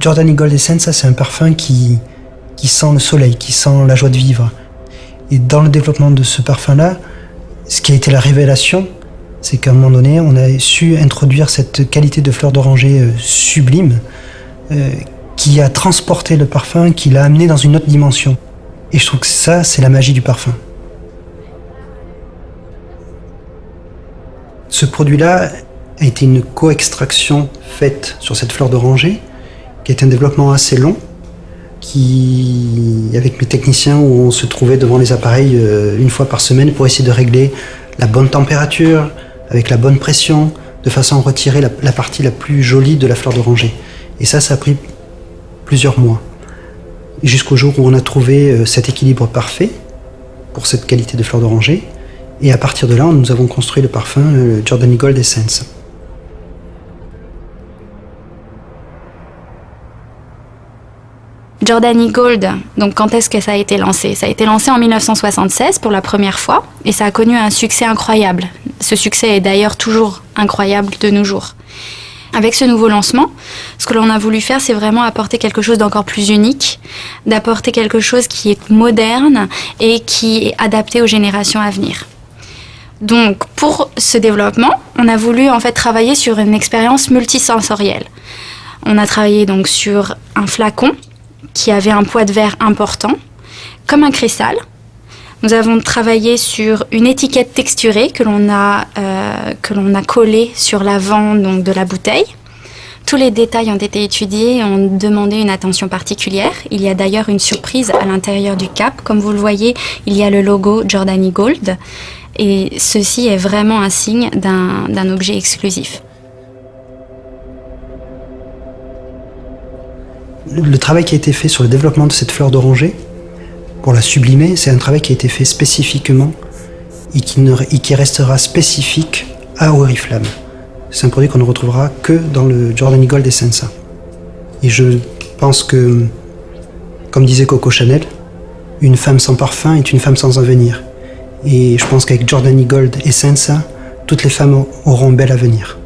Giordani Gold Essenza, c'est un parfum qui sent le soleil, qui sent la joie de vivre. Et dans le développement de ce parfum-là, ce qui a été la révélation, c'est qu'à un moment donné, on a su introduire cette qualité de fleur d'oranger sublime qui a transporté le parfum, qui l'a amené dans une autre dimension. Et je trouve que ça, c'est la magie du parfum. Ce produit-là a été une co-extraction faite sur cette fleur d'oranger, qui a été un développement assez long, avec mes techniciens, où on se trouvait devant les appareils une fois par semaine pour essayer de régler la bonne température, avec la bonne pression, de façon à retirer la partie la plus jolie de la fleur d'oranger. Et ça a pris plusieurs mois. Jusqu'au jour où on a trouvé cet équilibre parfait pour cette qualité de fleur d'oranger. Et à partir de là, nous avons construit le parfum Giordani Gold Essence. Giordani Gold, donc quand est-ce que ça a été lancé? Ça a été lancé en 1976 pour la première fois et ça a connu un succès incroyable. Ce succès est d'ailleurs toujours incroyable de nos jours. Avec ce nouveau lancement, ce que l'on a voulu faire, c'est vraiment apporter quelque chose d'encore plus unique, d'apporter quelque chose qui est moderne et qui est adapté aux générations à venir. Donc, pour ce développement, on a voulu en fait travailler sur une expérience multisensorielle. On a travaillé donc sur un flacon qui avait un poids de verre important, comme un cristal. Nous avons travaillé sur une étiquette texturée que l'on a collée sur l'avant donc, de la bouteille. Tous les détails ont été étudiés et ont demandé une attention particulière. Il y a d'ailleurs une surprise à l'intérieur du cap. Comme vous le voyez, il y a le logo Giordani Gold. Et ceci est vraiment un signe d'un objet exclusif. Le travail qui a été fait sur le développement de cette fleur d'oranger, pour la sublimer, c'est un travail qui a été fait spécifiquement et qui restera spécifique à Oriflamme. C'est un produit qu'on ne retrouvera que dans le Giordani Gold Essenza. Et je pense que, comme disait Coco Chanel, une femme sans parfum est une femme sans avenir. Et je pense qu'avec Giordani Gold Essenza, toutes les femmes auront un bel avenir.